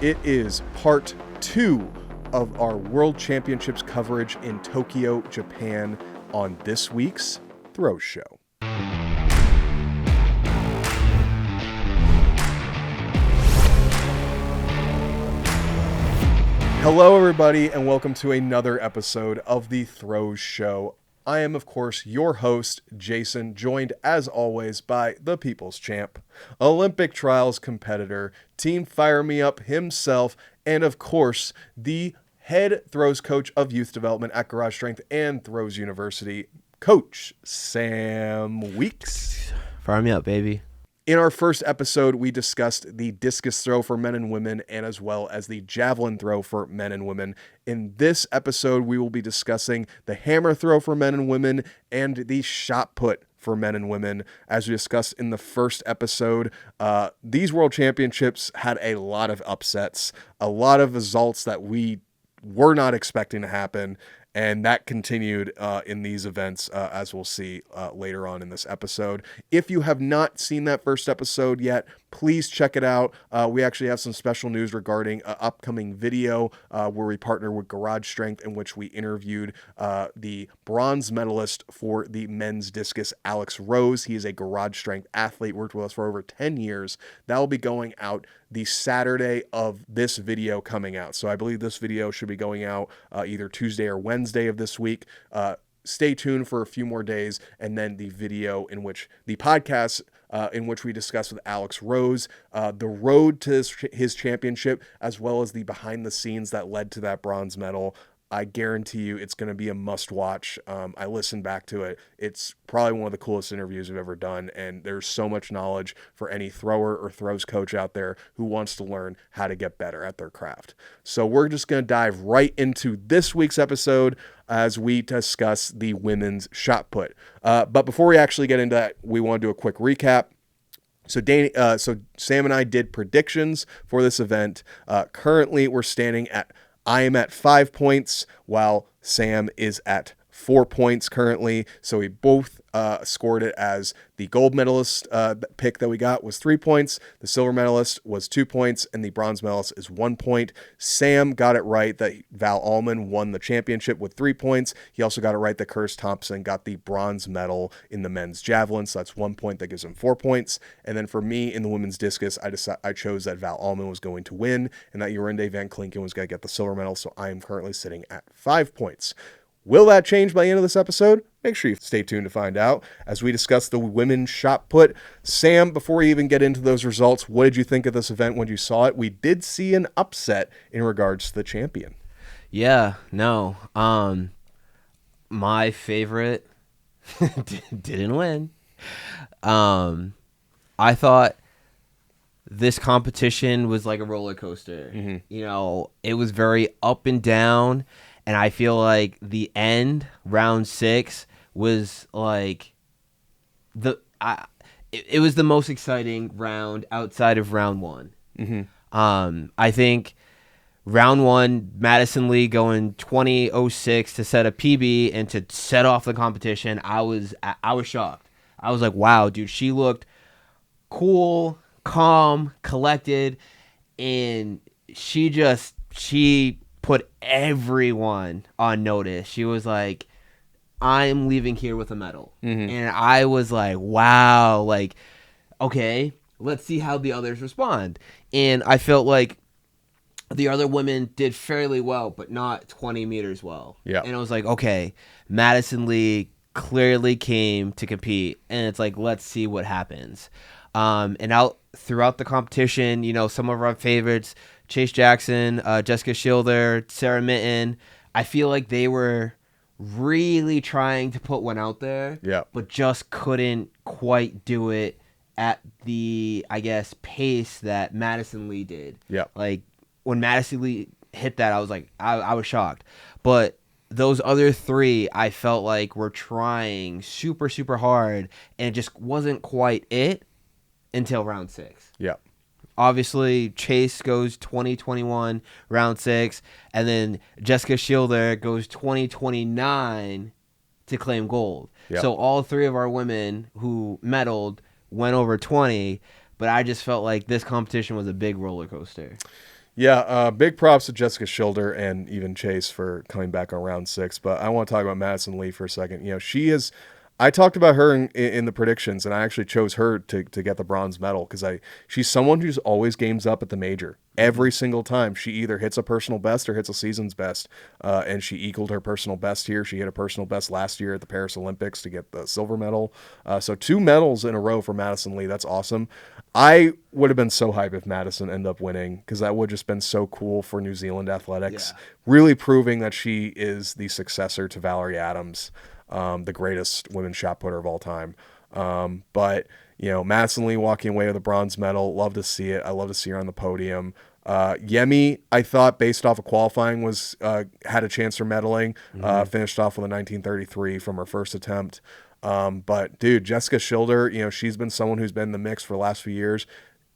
It is part 2 of our World Championships coverage in Tokyo, Japan on this week's Throw Show. Hello, everybody, and welcome to another episode of the Throw Show. I am, of course, your host, Jason, joined, as always, by the People's Champ, Olympic Trials competitor, Team Fire Me Up himself, and, of course, the head throws coach of youth development at Garage Strength and Throws University, Coach Sam Weeks. Fire me up, baby. In our first episode, we discussed the discus throw for men and women, and as well as the javelin throw for men and women. In this episode, we will be discussing the hammer throw for men and women and the shot put for men and women. As we discussed in the first episode, these World Championships had a lot of upsets, a lot of results that we were not expecting to happen. And that continued in these events, as we'll see later on in this episode. If you have not seen that first episode yet, please check it out. We actually have some special news regarding an upcoming video where we partner with Garage Strength, in which we interviewed the bronze medalist for the men's discus, Alex Rose. He is a Garage Strength athlete, worked with us for over 10 years. That will be going out the Saturday of this video coming out. So I believe this video should be going out either Tuesday or Wednesday of this week. Stay tuned for a few more days, and then the video in which the podcast in which we discuss with Alex Rose the road to his championship, as well as the behind the scenes that led to that bronze medal. I guarantee you it's going to be a must watch. I listened back to it. It's probably one of the coolest interviews we've ever done. And there's so much knowledge for any thrower or throws coach out there who wants to learn how to get better at their craft. So we're just going to dive right into this week's episode as we discuss the women's shot put. But before we actually get into that, we want to do a quick recap. So Sam and I did predictions for this event. Currently, we're standing at I am at 5 points, while Sam is at 4 points currently. So we both scored it as the gold medalist pick that we got was 3 points. The silver medalist was 2 points, and the bronze medalist is 1 point. Sam got it right that Val Allman won the championship with 3 points. He also got it right that Curtis Thompson got the bronze medal in the men's javelin. So that's 1 point. That gives him 4 points. And then for me in the women's discus, I chose that Val Allman was going to win and that Jorinde Van Klinken was going to get the silver medal. So I am currently sitting at 5 points. Will that change by the end of this episode? Make sure you stay tuned to find out as we discuss the women's shot put. Sam, before we even get into those results, what did you think of this event when you saw it? We did see an upset in regards to the champion. Yeah, no. My favorite didn't win. I thought this competition was like a roller coaster. Mm-hmm. You know, it was very up and down. And I feel like the end, round 6, was like it was the most exciting round outside of round 1. Mm-hmm. I think round 1, Madison Lee going 20:06 to set a PB and to set off the competition. I was shocked. I was like, wow, dude, she looked cool, calm, collected, and she put everyone on notice. She was like, I'm leaving here with a medal. Mm-hmm. And I was like, wow, like, okay, let's see how the others respond. And I felt like the other women did fairly well, but not 20 meters well. Yeah. And I was like, okay, Madison Lee clearly came to compete, and it's like, let's see what happens. And out throughout the competition, you know, some of our favorites, Chase Jackson, Jessica Schilder, Sarah Mitten, I feel like they were really trying to put one out there, but just couldn't quite do it at the, I guess, pace that Madison Lee did. Yeah. Like, when Madison Lee hit that, I was like, I was shocked. But those other 3, I felt like were trying super, super hard, and it just wasn't quite it until round 6. Yeah. Obviously, Chase goes 20-21, round 6, and then Jessica Schilder goes 20-29 to claim gold. Yep. So all 3 of our women who medaled went over 20, but I just felt like this competition was a big roller coaster. Yeah, big props to Jessica Schilder and even Chase for coming back on round 6. But I want to talk about Madison Lee for a second. She is. I talked about her in the predictions, and I actually chose her to get the bronze medal because she's someone who's always games up at the major. Every single time she either hits a personal best or hits a season's best, and she equaled her personal best here. She hit a personal best last year at the Paris Olympics to get the silver medal. So 2 medals in a row for Madison Lee. That's awesome. I would have been so hyped if Madison ended up winning because that would have just been so cool for New Zealand athletics, really proving that she is the successor to Valerie Adams, the greatest women's shot putter of all time. But Madison Lee walking away with a bronze medal, love to see it. I love to see her on the podium. Yemi, I thought based off of qualifying was had a chance for medaling. Finished off with a 1933 from her first attempt. But dude, Jessica Schilder, she's been someone who's been in the mix for the last few years.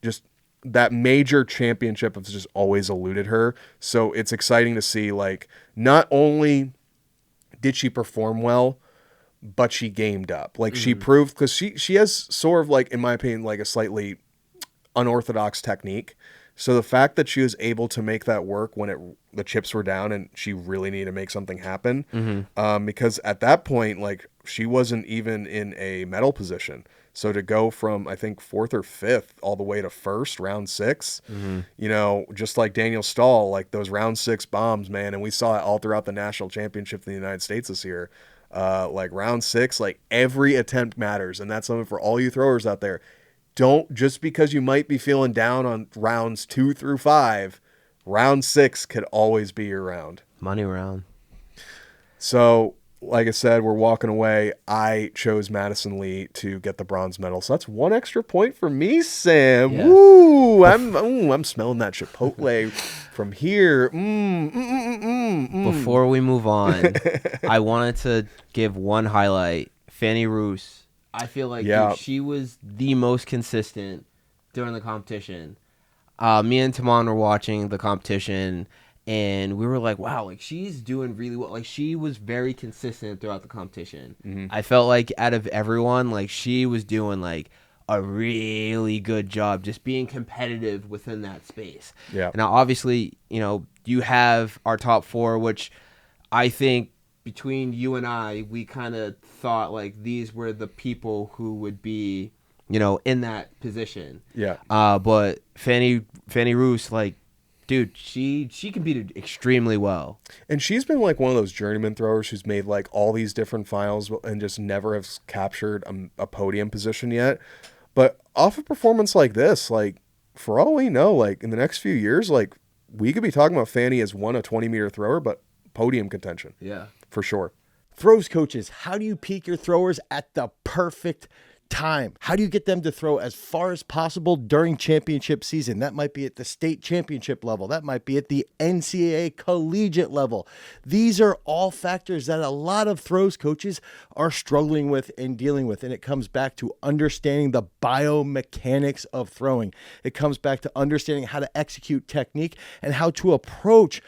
Just that major championship has just always eluded her. So it's exciting to see, like, not only did she perform well, but she gamed up. Like, she proved, because she has sort of, like, in my opinion, like a slightly unorthodox technique. So the fact that she was able to make that work when the chips were down and she really needed to make something happen, because at that point, like, she wasn't even in a medal position. So to go from, I think, 4th or 5th all the way to 1st, round 6, just like Daniel Stahl, like those round 6 bombs, man. And we saw it all throughout the national championship in the United States this year. Like round 6, like every attempt matters. And that's something for all you throwers out there. Don't, just because you might be feeling down on rounds 2 through 5, round 6 could always be your round. Money round. So, like I said, we're walking away. I chose Madison Lee to get the bronze medal. So that's 1 extra point for me, Sam. Yeah. Woo! I'm smelling that chipotle from here. Before we move on, I wanted to give one highlight. Fanny Roos. I feel like dude, she was the most consistent during the competition. Me and Timon were watching the competition, and we were like, wow, like she's doing really well. Like she was very consistent throughout the competition. I felt like out of everyone, like she was doing like a really good job just being competitive within that space. Yeah. And now obviously, you have our top 4, which I think between you and I, we kind of thought like these were the people who would be, in that position. Yeah. But Fanny Roos, like, dude, she competed extremely well. And she's been like one of those journeyman throwers who's made like all these different finals and just never has captured a podium position yet. But off a performance like this, like for all we know, like in the next few years, like we could be talking about Fanny as a 20-meter thrower, but podium contention. Yeah. For sure. Throws coaches, how do you peak your throwers at the perfect time? How do you get them to throw as far as possible during championship season? That might be at the state championship level. That might be at the NCAA collegiate level. These are all factors that a lot of throws coaches are struggling with and dealing with. And it comes back to understanding the biomechanics of throwing. It comes back to understanding how to execute technique and how to approach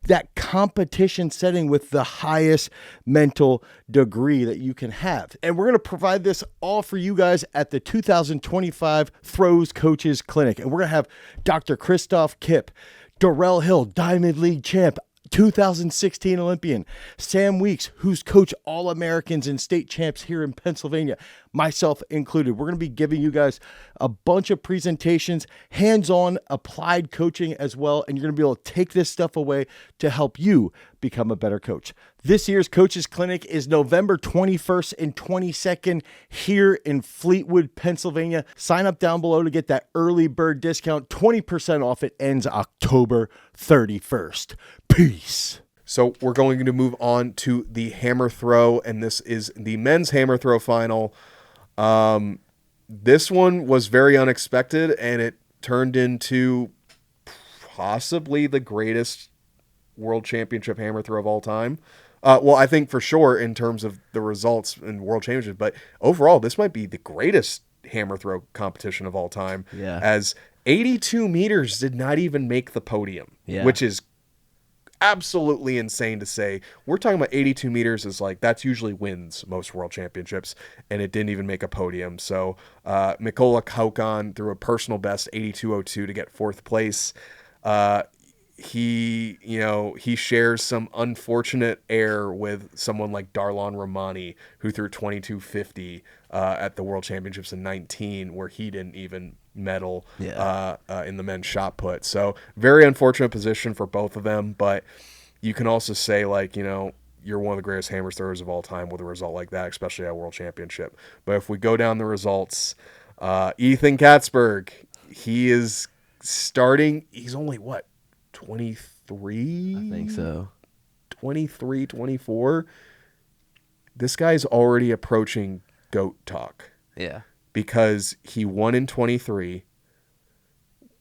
that competition setting with the highest mental degree that you can have. And we're going to provide this all for you guys at the 2025 Throws Coaches Clinic. And we're going to have Dr. Christoph Kipp, Darrell Hill, Diamond League champ, 2016 Olympian, Sam Weeks, who's coached All-Americans and state champs here in Pennsylvania, myself included. We're going to be giving you guys a bunch of presentations, hands-on applied coaching as well, and you're going to be able to take this stuff away to help you become a better coach. This year's Coaches Clinic is November 21st and 22nd here in Fleetwood, Pennsylvania. Sign up down below to get that early bird discount, 20% off. It ends October 31st. Peace. So we're going to move on to the hammer throw, and this is the men's hammer throw final. This one was very unexpected, and it turned into possibly the greatest world championship hammer throw of all time. Well, I think for sure in terms of the results in world championship, but overall, this might be the greatest hammer throw competition of all time. Yeah. As 82 meters did not even make the podium, which is absolutely insane to say. We're talking about 82 meters is like, that's usually wins most world championships, and it didn't even make a podium. So Mikola Kaukan threw a personal best 82.02 to get 4th place. he shares some unfortunate air with someone like Darlon Romani, who threw 2250 at the World Championships in 19, where he didn't even medal in the men's shot put. So very unfortunate position for both of them, but you can also say, like, you're one of the greatest hammer throwers of all time with a result like that, especially at World Championship. But if we go down the results, Ethan Katzberg, he is starting, he's only, 23? I think so. 23, 24? This guy's already approaching GOAT talk. Yeah. Because he won in 23,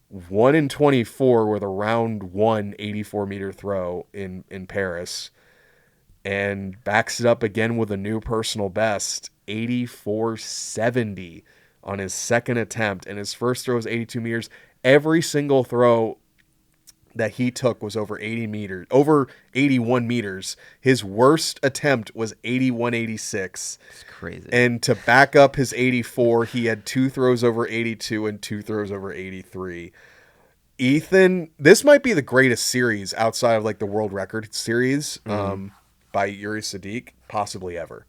won in 24 with a round 1 84-meter throw in Paris, and backs it up again with a new personal best, 84.70 on his second attempt, and his first throw was 82 meters. Every single throw that he took was over 81 meters. His worst attempt was 81.86. It's crazy. And to back up his 84, he had 2 throws over 82 and 2 throws over 83. Ethan, this might be the greatest series outside of like the world record series by Yuri Sadiq, possibly ever.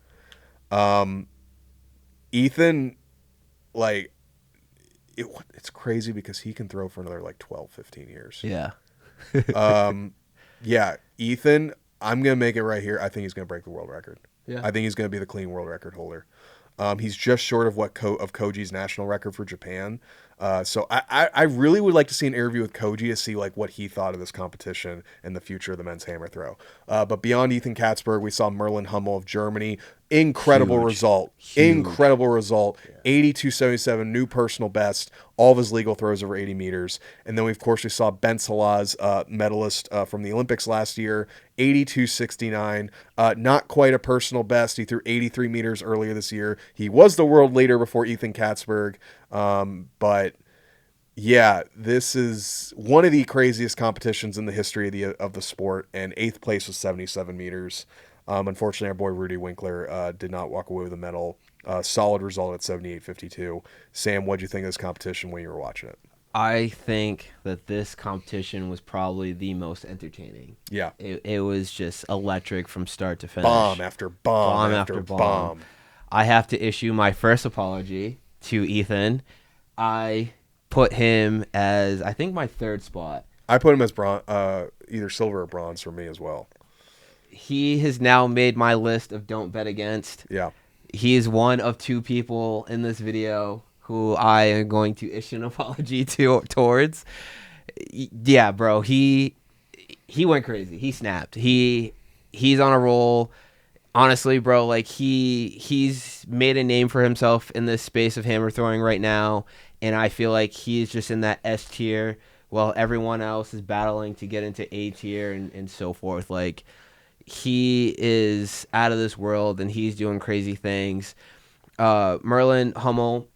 Ethan, like, it's crazy because he can throw for another like 12, 15 years. Yeah. Yeah, Ethan, I'm going to make it right here. I think he's going to break the world record. Yeah. I think he's going to be the clean world record holder. He's just short of Koji's national record for Japan. So I really would like to see an interview with Koji to see like what he thought of this competition and the future of the men's hammer throw. But beyond Ethan Katzberg, we saw Merlin Hummel of Germany. Incredible result. 82.77, new personal best. All of his legal throws over 80 meters. And then we saw Ben Salah's medalist from the Olympics last year, 82.69. Not quite a personal best. He threw 83 meters earlier this year. He was the world leader before Ethan Katzberg. But yeah, this is one of the craziest competitions in the history of the sport. And 8th place was 77 meters. Unfortunately, our boy Rudy Winkler did not walk away with a medal. Solid result at 78.52. Sam, what did you think of this competition when you were watching it? I think that this competition was probably the most entertaining. Yeah. It was just electric from start to finish. Bomb after bomb after bomb. I have to issue my first apology to Ethan. I put him as, I think, my 3rd spot. I put him as either silver or bronze for me as well. He has now made my list of don't bet against. Yeah. He is one of 2 people in this video who I am going to issue an apology towards. Yeah, bro, he went crazy. He snapped. He's on a roll. Honestly, bro, like he's made a name for himself in this space of hammer throwing right now, and I feel like he's just in that S tier while everyone else is battling to get into A tier and so forth. Like, he is out of this world, and he's doing crazy things. Merlin Hummel,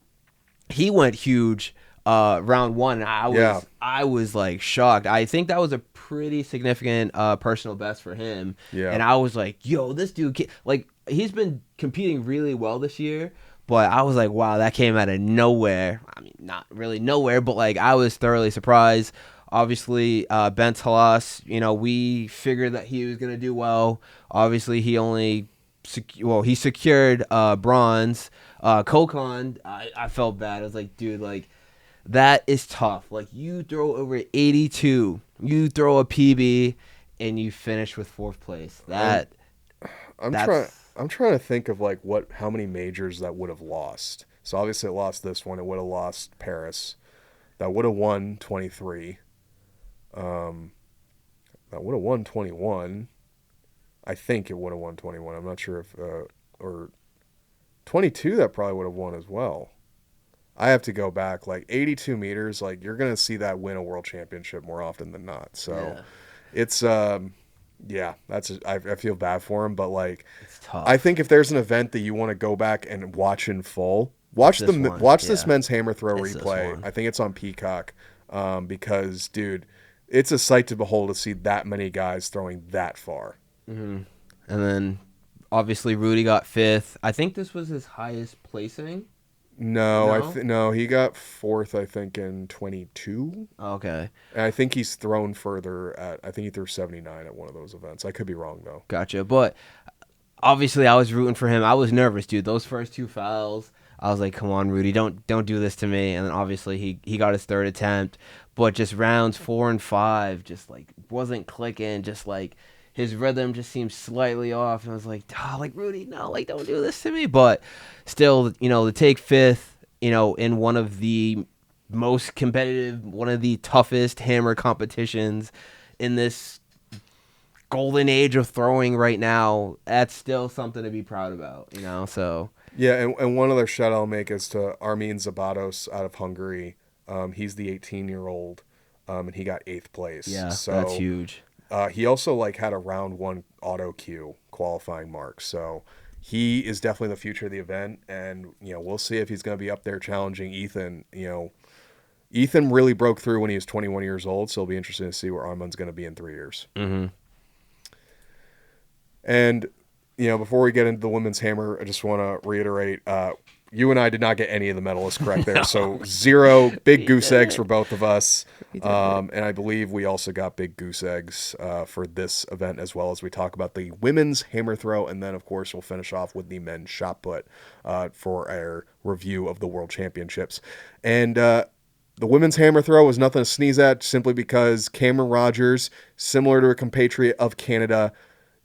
he went huge round 1. And I was like shocked. I think that was a pretty significant personal best for him. Yeah. And I was like, yo, this dude, like, he's been competing really well this year, but I was like, wow, that came out of nowhere. I mean, not really nowhere, but like I was thoroughly surprised. Obviously, Ben Talas, we figured that he was going to do well. Obviously, he only he secured bronze. Kokon, I felt bad. I was like, dude, like, that is tough. Like, you throw over 82, you throw a PB, and you finish with 4th place. I'm trying to think of like how many majors that would have lost. So obviously it lost this one. It would have lost Paris. That would have won 23. That would have won 21. I think it would have won 21. I'm not sure if or 22 that probably would have won as well. I have to go back. Like 82 meters, like you're gonna see that win a world championship more often than not. So it's I feel bad for him, but like it's tough. I think if there's an event that you want to go back and watch in full, watch this men's hammer throw replay. I think it's on Peacock, because dude, it's a sight to behold to see that many guys throwing that far. Mm-hmm. And then obviously Rudy got 5th. I think this was his highest placing. No, No? no, he got fourth, I think, in 22. Okay. And I think he's thrown further I think he threw 79 at one of those events. I could be wrong, though. Gotcha. But obviously, I was rooting for him. I was nervous, dude. Those first two fouls, I was like, "Come on, Rudy, don't do this to me." And then obviously, he got his third attempt, but just rounds 4 and 5, just like wasn't clicking. Just like his rhythm just seemed slightly off, and I was like, "Oh, like Rudy, no, like don't do this to me." But still, to take fifth, in one of the most competitive, one of the toughest hammer competitions in this golden age of throwing right now, that's still something to be proud about. So Yeah, and one other shout I'll make is to Armin Zabatos out of Hungary. He's the 18-year-old, and he got 8th place. yeah, So that's huge. he also had a round 1 auto queue qualifying mark. So he is definitely the future of the event, and we'll see if he's going to be up there challenging Ethan. Ethan really broke through when he was 21 years old, so it'll be interesting to see where Armin's going to be in 3 years. Mm-hmm. And before we get into the women's hammer, I just want to reiterate, you and I did not get any of the medalists correct there. So 0 big goose eggs for both of us. And I believe we also got big goose eggs for this event, as well as we talk about the women's hammer throw. And then, of course, we'll finish off with the men's shot put for our review of the World Championships. And the women's hammer throw was nothing to sneeze at, simply because Cameron Rogers, similar to a compatriot of Canada,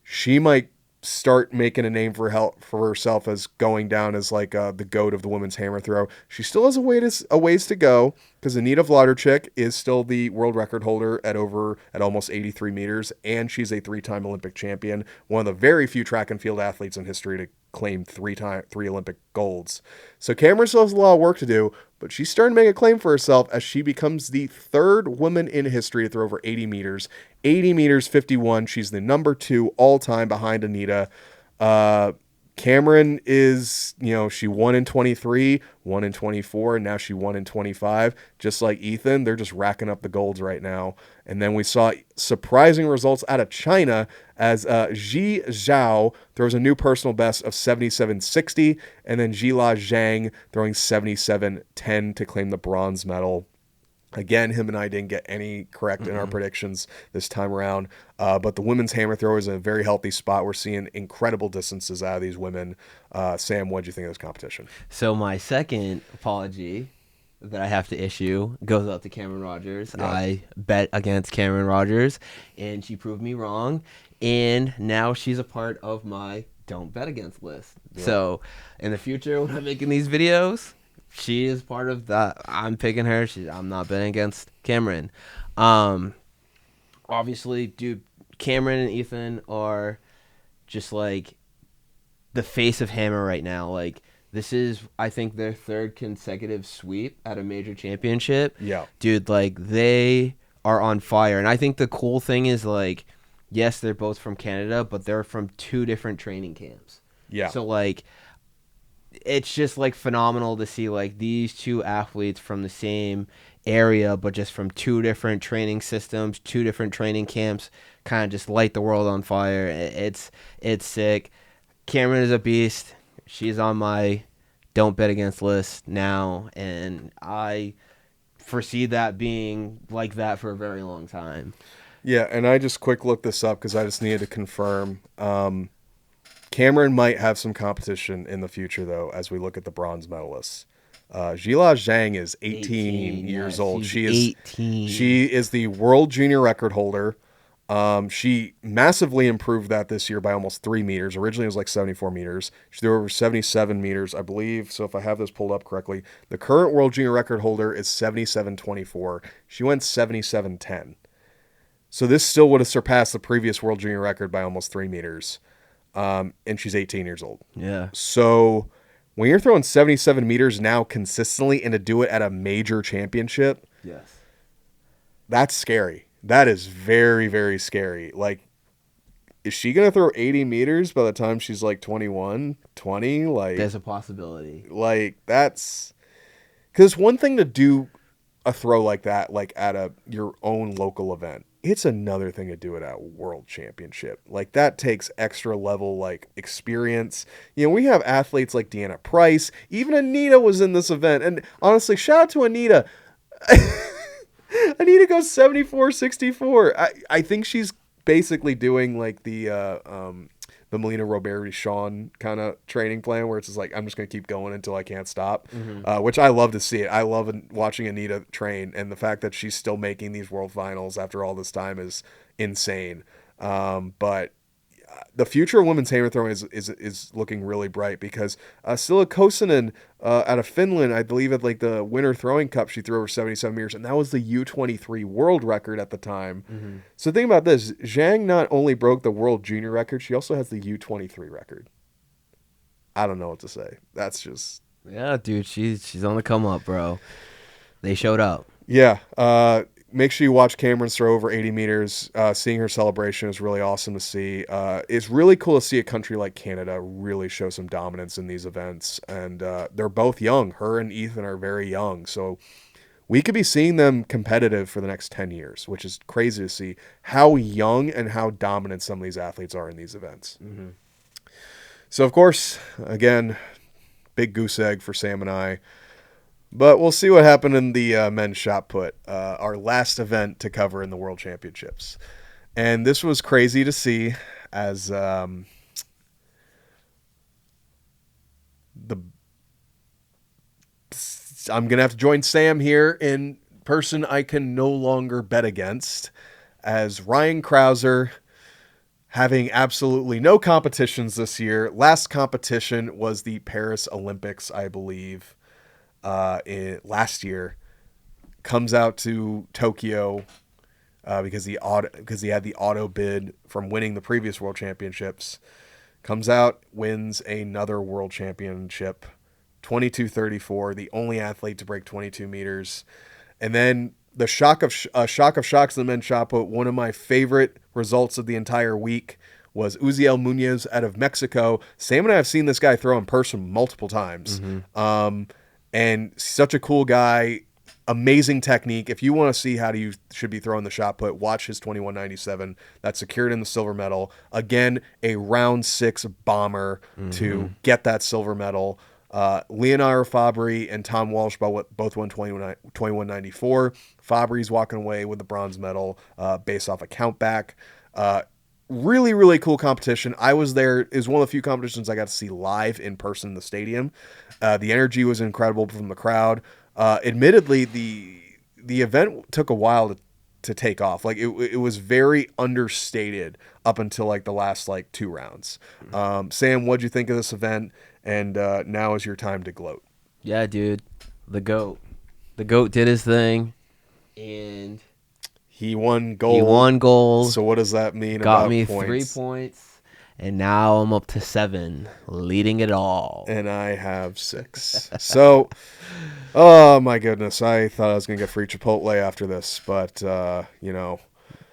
she might start making a name for herself as going down as the GOAT of the women's hammer throw. She still has a ways to go, because Anita Vladarchuk is still the world record holder at almost 83 meters, and she's a 3-time Olympic champion, one of the very few track and field athletes in history to claim 3 Olympic golds. So Cameron still has a lot of work to do, but she's starting to make a claim for herself as she becomes the 3rd woman in history to throw over 80 meters. 80 meters 51. She's the number 2 all time behind Anita. Cameron is, she won in 23, won in 24, and now she won in 25. Just like Ethan, they're just racking up the golds right now. And then we saw surprising results out of China as Ji Zhao throws a new personal best of 77.60, and then Jila Zhang throwing 77.10 to claim the bronze medal. Again, him and I didn't get any correct in our predictions this time around. But the women's hammer throw is in a very healthy spot. We're seeing incredible distances out of these women. Sam, what did you think of this competition? So my second apology that I have to issue goes out to Cameron Rogers. Yeah. I bet against Cameron Rogers, and she proved me wrong. And now she's a part of my don't bet against list. Yeah. So in the future, when I'm making these videos, she is part of that. I'm picking her. I'm not betting against Cameron. Obviously, dude, Cameron and Ethan are just like the face of hammer right now. Like, this is, I think, their 3rd consecutive sweep at a major championship. Yeah. Dude, they are on fire. And I think the cool thing is, yes, they're both from Canada, but they're from 2 different training camps. Yeah. So, it's just phenomenal to see these 2 athletes from the same area, but just from 2 different training systems, 2 different training camps, kind of just light the world on fire. It's sick. Cameron is a beast. She's on my don't bet against list now, and I foresee that being like that for a very long time. Yeah, and I just quick looked this up because I just needed to confirm. Cameron might have some competition in the future, though, as we look at the bronze medalists. Jila Zhang is 18 years old. She is 18. She is the world junior record holder. She massively improved that this year by almost 3 meters. Originally, it was 74 meters. She threw over 77 meters, I believe. So if I have this pulled up correctly, the current world junior record holder is 77.24. She went 77.10. So this still would have surpassed the previous world junior record by almost 3 meters. And she's 18 years old. Yeah. So when you're throwing 77 meters now consistently and to do it at a major championship, Yes. that's scary. That is very, very scary. Is she going to throw 80 meters by the time she's 21, 20? There's a possibility. That's... Because it's one thing to do a throw like that, at your own local event. it's another thing to do it at World Championship. Like, that takes extra level, like, experience. You know, we have athletes like Deanna Price. Even Anita was in this event. And honestly, shout out to Anita. Anita goes 74-64. I think she's basically doing like the Melina Roberti Shawn kind of training plan where it's just like, I'm just going to keep going until I can't stop, which I love to see it. I love watching Anita train, and the fact that she's still making these world finals after all this time is insane. But the future of women's hammer throwing is looking really bright because Silla Kosonen out of Finland, I believe at like the Winter Throwing Cup, she threw over 77 meters, and that was the U23 world record at the time. So think about this. Zhang not only broke the world junior record, she also has the U23 record. I don't know what to say. That's just... Yeah, dude, she's on the come up, bro. They showed up. Yeah. Make sure you watch Cameron's throw over 80 meters. Seeing her celebration is really awesome to see. It's really cool to see a country like Canada really show some dominance in these events. And they're both young. Her and Ethan are very young. So we could be seeing them competitive for the next 10 years, which is crazy to see how young and how dominant some of these athletes are in these events. So, of course, again, big goose egg for Sam and I. But we'll see what happened in the men's shot put, our last event to cover in the World Championships. And this was crazy to see as I'm going to have to join Sam here in person I can no longer bet against, as Ryan Krauser having absolutely no competitions this year. Last competition was the Paris Olympics, I believe. Last year, comes out to Tokyo because he had the auto bid from winning the previous World Championships. Comes out, wins another World Championship, 22:34, the only athlete to break 22 meters. And then the shock of shocks in the men's shot put, one of my favorite results of the entire week was Uziel Munoz out of Mexico. Sam and I have seen this guy throw in person multiple times. And such a cool guy, amazing technique. If you want to see how you should be throwing the shot put, watch his 21.97. That's secured in the silver medal. Again, a round 6 bomber to get that silver medal. Leonardo Fabri and Tom Walsh both won 21.94. Fabri's walking away with the bronze medal based off a countback. Really, really cool competition. I was there. It was one of the few competitions I got to see live in person in the stadium. The energy was incredible from the crowd. Admittedly, the event took a while to take off. Like it was very understated up until like the last like 2 rounds. Sam, what'd you think of this event? And now is your time to gloat. Yeah, dude, the GOAT did his thing, and he won gold. He won gold. So what does that mean? Got about me points? 3 points, and now I'm up to 7, leading it all. And I have 6. So, oh my goodness, I thought I was gonna get free Chipotle after this, but you know,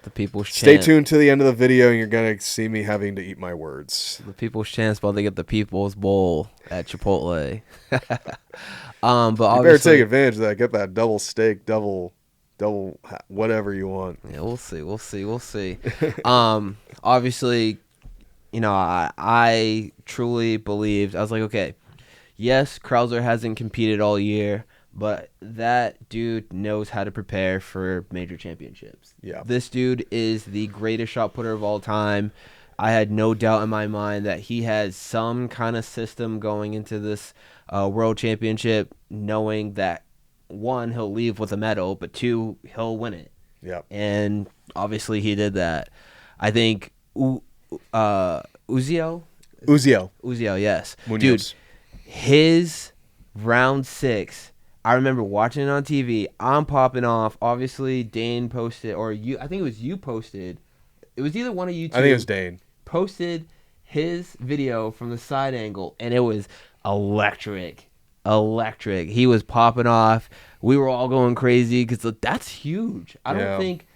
the people's stay chance. tuned to the end of the video, and you're gonna see me having to eat my words. The people's chance while they get the people's bowl at Chipotle. But You better take advantage of that. Get that double steak, double whatever you want. Yeah, we'll see. Obviously, you know, I truly believed. I was like, okay, yes, Krauser hasn't competed all year, but that dude knows how to prepare for major championships. Yeah. This dude is the greatest shot putter of all time. I had no doubt in my mind that he has some kind of system going into this world championship, knowing that 1, he'll leave with a medal, but 2, he'll win it. Yeah. And obviously he did that. I think Uziel, yes. Munoz. Dude, his round 6, I remember watching it on TV. I'm popping off. Obviously, Dane posted, or you, I think it was you posted. It was either one of you two. I think it was Dane. Posted his video from the side angle, and it was electric. He was popping off. We were all going crazy because that's huge. I don't think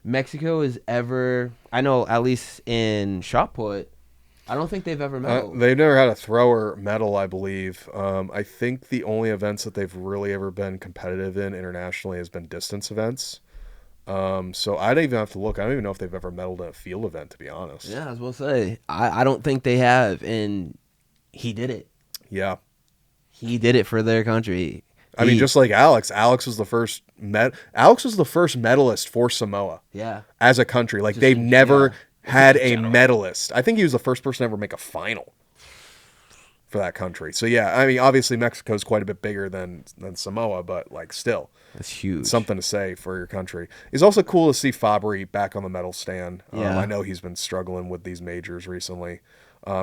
Mexico has ever, I know at least in shot put, I don't think they've ever medaled. They've never had a thrower medal, I believe. I think the only events that they've really ever been competitive in internationally has been distance events. So I don't even have to look. I don't even know if they've ever medaled at a field event, to be honest. Yeah, I was going to say. I don't think they have, and he did it. Yeah. He did it for their country. I mean, just like Alex. Alex was the first medalist for Samoa. Yeah. As a country. Like, Just they've never had in a general. medalist. I think he was the first person to ever make a final for that country. So, yeah, I mean, obviously Mexico's quite a bit bigger than Samoa, but, like, still. That's huge. Something to say for your country. It's also cool to see Fabry back on the medal stand. Yeah. I know he's been struggling with these majors recently.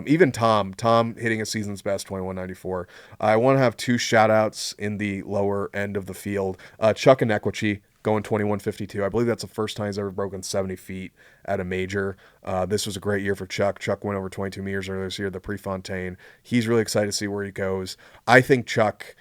Even Tom hitting a season's best, 21.94. I want to have two shout outs in the lower end of the field. Chuck Inequity going 21.52. I believe that's the first time he's ever broken 70 feet at a major. This was a great year for Chuck. Chuck went over 22 meters earlier this year, the Prefontaine. He's really excited to see where he goes. I think Chuck,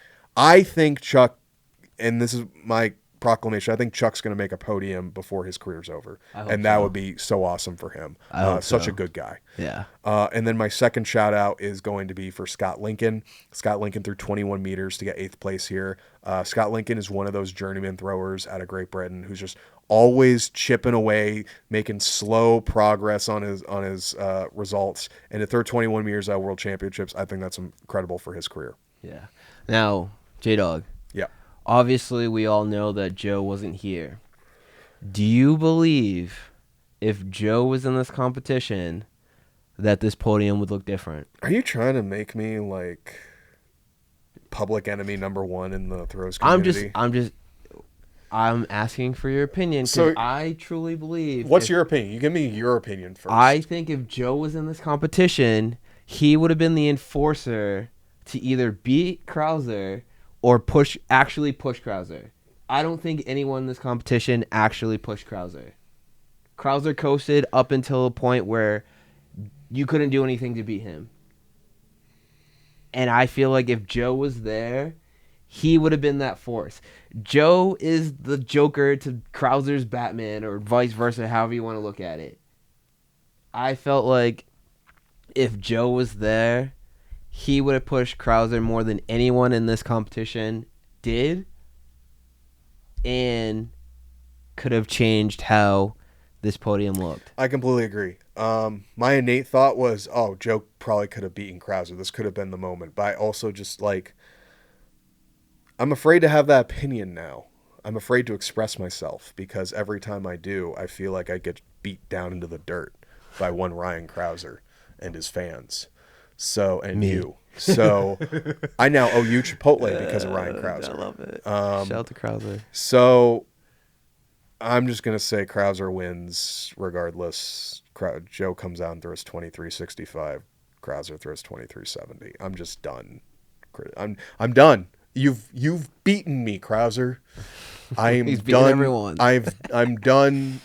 and this is my proclamation, I think Chuck's going to make a podium before his career's over. And that would be so awesome for him. Such a good guy. Yeah. And then my second shout out is going to be for Scott Lincoln. Scott Lincoln threw 21 meters to get 8th place here. Scott Lincoln is one of those journeyman throwers out of Great Britain who's just always chipping away, making slow progress on his results. And to throw 21 meters at World Championships, I think that's incredible for his career. Yeah. Now, J-Dog. Yeah. Obviously, we all know that Joe wasn't here. Do you believe if Joe was in this competition that this podium would look different? Are you trying to make me like public enemy number one in the throws community? I'm asking for your opinion because So- I truly believe. What's your opinion? You give me your opinion first. I think if Joe was in this competition, he would have been the enforcer to either beat Krauser or actually push Krauser. I don't think anyone in this competition actually pushed Krauser. Krauser coasted up until a point where you couldn't do anything to beat him. And I feel like if Joe was there, he would have been that force. Joe is the Joker to Krauser's Batman, or vice versa, however you want to look at it. I felt like if Joe was there, he would have pushed Krauser more than anyone in this competition did, and could have changed how this podium looked. I completely agree. My innate thought was, oh, Joe probably could have beaten Krauser. This could have been the moment. But I also just I'm afraid to have that opinion now. I'm afraid to express myself because every time I do, I feel like I get beat down into the dirt by one Ryan Krauser and his fans. So, and Me. you. So, I now owe you Chipotle because of Ryan Krauser. I love it. Shout out to Krauser. So, I'm just going to say Krauser wins regardless. Joe comes out and throws 23.65. Krauser throws 23.70. I'm just done. I'm done. You've beaten me, Krauser. I am He's beaten done. everyone. I'm done.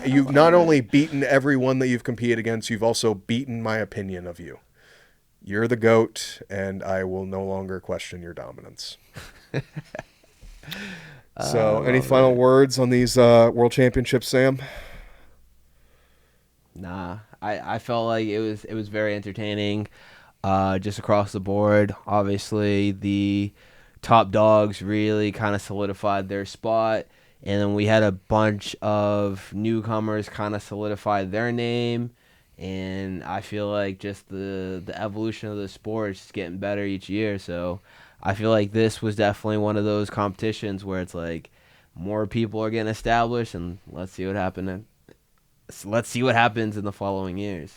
You've not only beaten everyone that you've competed against, you've also beaten my opinion of you. You're the GOAT, and I will no longer question your dominance. So, any final words on these World Championships, Sam? Nah, I felt like it was very entertaining, just across the board. Obviously, the top dogs really kind of solidified their spot, and then we had a bunch of newcomers kind of solidify their name. And I feel like just the evolution of the sport is just getting better each year. So I feel like this was definitely one of those competitions where it's like more people are getting established, and let's see what happens in the following years.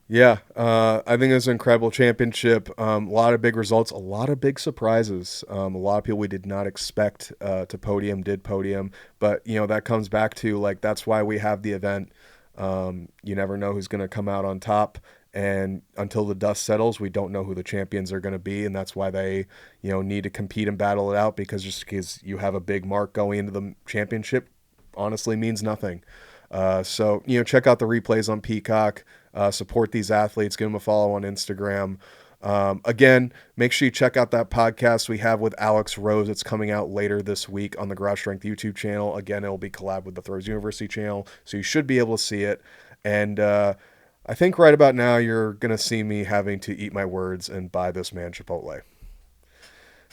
Yeah, I think it was an incredible championship. A lot of big results, a lot of big surprises. A lot of people we did not expect to podium did podium, but that comes back to that's why we have the event. You never know who's going to come out on top, and until the dust settles, we don't know who the champions are going to be, and that's why they need to compete and battle it out, because just because you have a big mark going into the championship honestly means nothing. So check out the replays on Peacock, support these athletes, give them a follow on Instagram. Again, make sure you check out that podcast we have with Alex Rose. It's coming out later this week on the Garage Strength YouTube channel. Again, it'll be collab with the Throws University channel, so you should be able to see it. And I think right about now you're going to see me having to eat my words and buy this man Chipotle.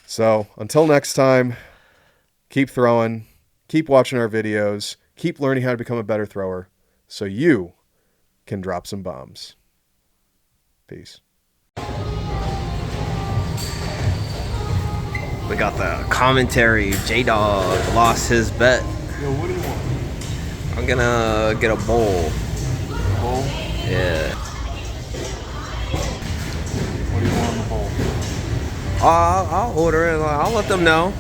So until next time, keep throwing, keep watching our videos, keep learning how to become a better thrower so you can drop some bombs. Peace. We got the commentary. J-Dog lost his bet. Yo, what do you want? I'm gonna get a bowl. Bowl? Yeah. What do you want on the bowl? I'll order it. I'll let them know.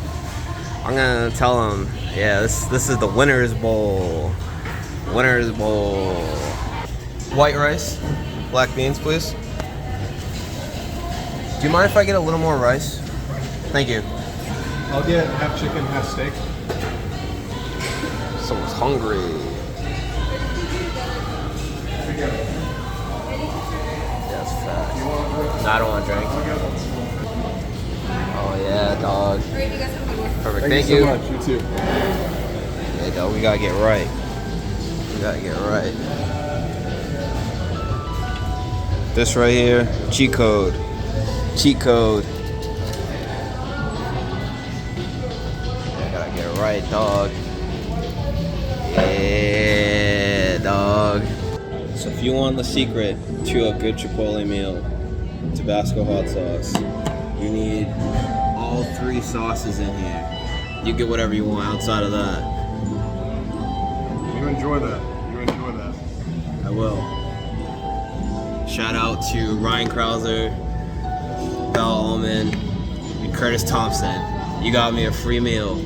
I'm gonna tell them, yeah, this is the winner's bowl. Winner's bowl. White rice, black beans, please. Do you mind if I get a little more rice? Thank you. I'll get half chicken, half steak. Someone's hungry. That's fast. No, I don't want a drink. Oh yeah, dog. Perfect. Thank you. So much. You too. Yeah, dog. We gotta get right. We gotta get right. This right here, cheat code. Cheat code. I gotta get right, dog. Yeah, dog. So if you want the secret to a good Chipotle meal, Tabasco hot sauce, you need all 3 sauces in here. You get whatever you want outside of that. You enjoy that. You enjoy that. I will. Shout out to Ryan Krauser, Bell Ullman, and Curtis Thompson. You got me a free meal.